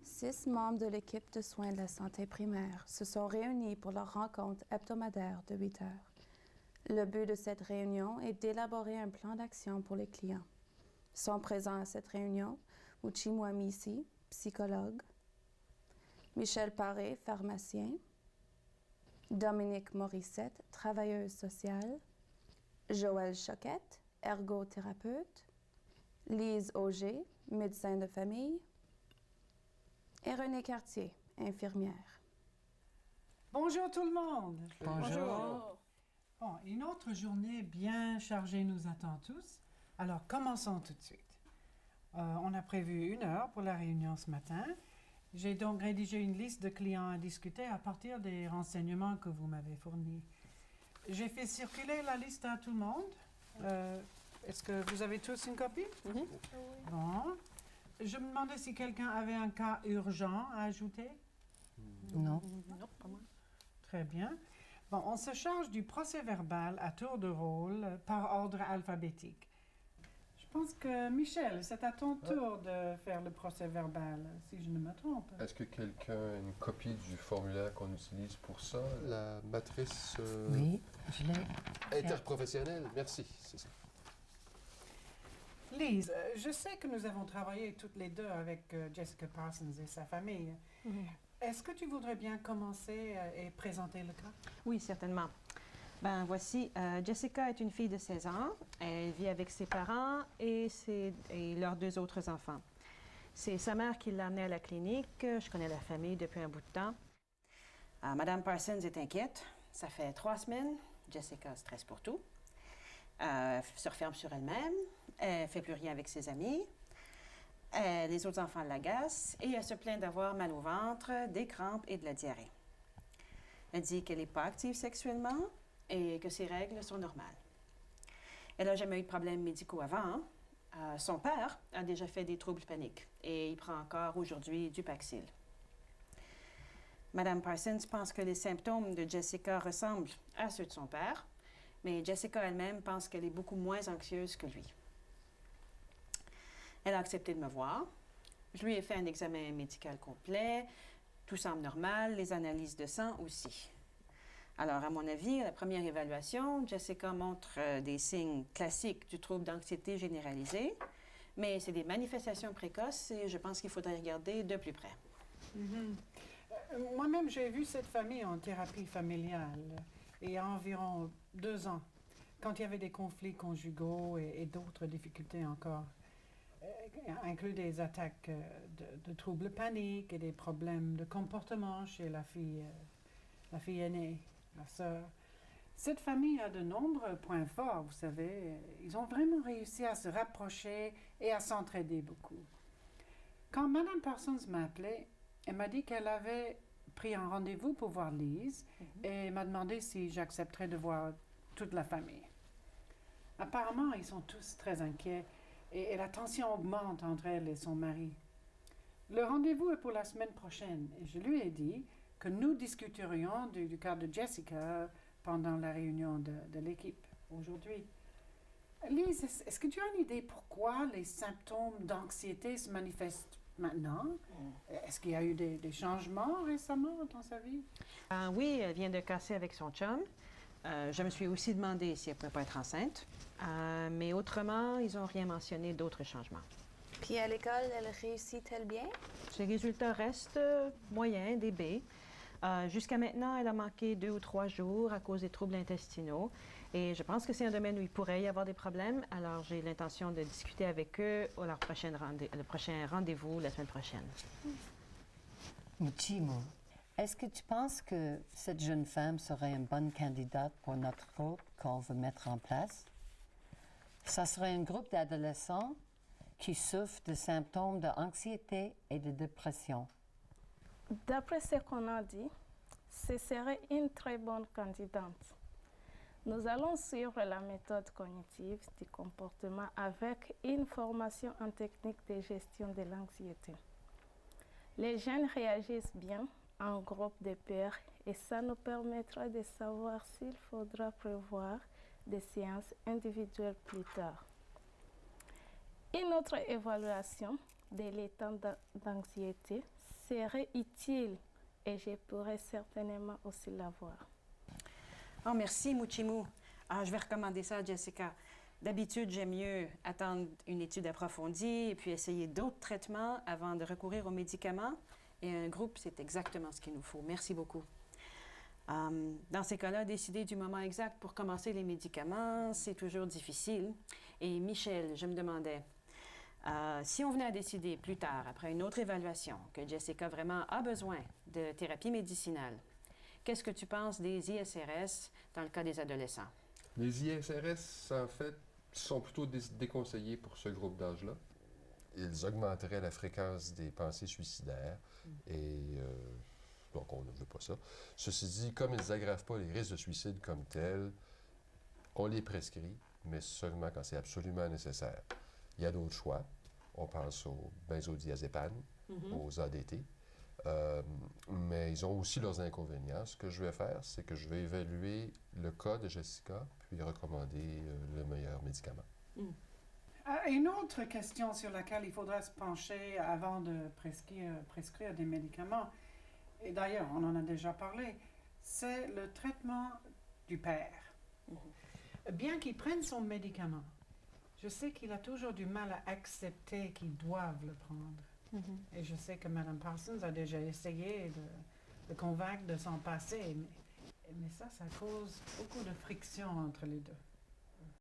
6 membres de l'équipe de soins de la santé primaire se sont réunis pour leur rencontre hebdomadaire de 8 heures. Le but de cette réunion est d'élaborer un plan d'action pour les clients. Sont présents à cette réunion Uchi Mwamisi, psychologue, Michel Paré, pharmacien, Dominique Morissette, travailleuse sociale, Joël Choquette, ergothérapeute, Lise Auger, médecin de famille, et Renée Cartier, infirmière. Bonjour tout le monde. Bonjour. Bon, une autre journée bien chargée nous attend tous. Alors, commençons tout de suite. On a prévu 1 heure pour la réunion ce matin. J'ai donc rédigé une liste de clients à discuter à partir des renseignements que vous m'avez fournis. J'ai fait circuler la liste à tout le monde. Est-ce que vous avez tous une copie? Oui. Bon. Je me demandais si quelqu'un avait un cas urgent à ajouter. Non. Non, pas moi. Très bien. Bon, on se charge du procès-verbal à tour de rôle par ordre alphabétique. Je pense que, Michel, c'est à ton tour de faire le procès-verbal, si je ne me trompe. Est-ce que quelqu'un a une copie du formulaire qu'on utilise pour ça? La matrice Oui, je l'ai. interprofessionnelle? Merci, c'est ça. Lise, je sais que nous avons travaillé toutes les deux avec Jessica Parsons et sa famille. Est-ce que tu voudrais bien commencer et présenter le cas? Oui, certainement. Ben voici, Jessica est une fille de 16 ans. Elle vit avec ses parents et leurs 2 autres enfants. C'est sa mère qui l'a amenée à la clinique. Je connais la famille depuis un bout de temps. Madame Parsons est inquiète. Ça fait 3 semaines. Jessica stresse pour tout. Se referme sur elle-même. Elle ne fait plus rien avec ses amis. Les autres enfants l'agacent et elle se plaint d'avoir mal au ventre, des crampes et de la diarrhée. Elle dit qu'elle n'est pas active sexuellement et que ses règles sont normales. Elle n'a jamais eu de problèmes médicaux avant. Son père a déjà fait des troubles paniques et il prend encore aujourd'hui du Paxil. Madame Parsons pense que les symptômes de Jessica ressemblent à ceux de son père, mais Jessica elle-même pense qu'elle est beaucoup moins anxieuse que lui. Elle a accepté de me voir. Je lui ai fait un examen médical complet. Tout semble normal, les analyses de sang aussi. Alors, à mon avis, à la première évaluation, Jessica montre des signes classiques du trouble d'anxiété généralisée, mais c'est des manifestations précoces et je pense qu'il faudrait regarder de plus près. Moi-même, j'ai vu cette famille en thérapie familiale il y a environ 2 ans, quand il y avait des conflits conjugaux et d'autres difficultés encore. Inclut des attaques de troubles paniques et des problèmes de comportement chez la fille aînée, la sœur. Cette famille a de nombreux points forts, vous savez. Ils ont vraiment réussi à se rapprocher et à s'entraider beaucoup. Quand Mme Parsons m'a appelée, elle m'a dit qu'elle avait pris un rendez-vous pour voir Lise et m'a demandé si j'accepterais de voir toute la famille. Apparemment, ils sont tous très inquiets. Et la tension augmente entre elle et son mari. Le rendez-vous est pour la semaine prochaine et je lui ai dit que nous discuterions du cas de Jessica pendant la réunion de l'équipe aujourd'hui. Lise, est-ce que tu as une idée pourquoi les symptômes d'anxiété se manifestent maintenant? Est-ce qu'il y a eu des changements récemment dans sa vie? Oui, elle vient de casser avec son chum. Je me suis aussi demandé si elle ne pouvait pas être enceinte. Mais autrement, ils n'ont rien mentionné d'autres changements. Puis à l'école, elle réussit-elle bien? Ses résultats restent moyens, des B. Jusqu'à maintenant, elle a manqué 2 ou 3 jours à cause des troubles intestinaux. Et je pense que c'est un domaine où il pourrait y avoir des problèmes. Alors, j'ai l'intention de discuter avec eux au le prochain rendez-vous la semaine prochaine. Muchimo, est-ce que tu penses que cette jeune femme serait une bonne candidate pour notre groupe qu'on veut mettre en place? Ça serait un groupe d'adolescents qui souffrent de symptômes d'anxiété et de dépression. D'après ce qu'on a dit, ce serait une très bonne candidate. Nous allons suivre la méthode cognitive du comportement avec une formation en technique de gestion de l'anxiété. Les jeunes réagissent bien en groupe de pairs et ça nous permettra de savoir s'il faudra prévoir des séances individuelles plus tard. Une autre évaluation de l'état d'anxiété serait utile et je pourrais certainement aussi l'avoir. Oh, merci, Muchimu. Je vais recommander ça à Jessica. D'habitude, j'aime mieux attendre une étude approfondie et puis essayer d'autres traitements avant de recourir aux médicaments. Et un groupe, c'est exactement ce qu'il nous faut. Merci beaucoup. Dans ces cas-là, décider du moment exact pour commencer les médicaments, c'est toujours difficile. Et Michel, je me demandais, si on venait à décider plus tard, après une autre évaluation, que Jessica vraiment a besoin de thérapie médicinale, qu'est-ce que tu penses des ISRS dans le cas des adolescents? Les ISRS, en fait, sont plutôt déconseillés pour ce groupe d'âge-là. Ils augmenteraient la fréquence des pensées suicidaires et donc on ne veut pas ça. Ceci dit, comme ils n'aggravent pas les risques de suicide comme tels, on les prescrit, mais seulement quand c'est absolument nécessaire. Il y a d'autres choix. On pense aux benzodiazépines, aux ADT. Mais ils ont aussi leurs inconvénients. Ce que je vais faire, c'est que je vais évaluer le cas de Jessica, puis recommander le meilleur médicament. Une autre question sur laquelle il faudra se pencher avant de prescrire des médicaments, et d'ailleurs on en a déjà parlé, c'est le traitement du père. Bien qu'il prenne son médicament, je sais qu'il a toujours du mal à accepter qu'il doive le prendre. Et je sais que Mme Parsons a déjà essayé de convaincre de s'en passer, mais ça cause beaucoup de friction entre les deux.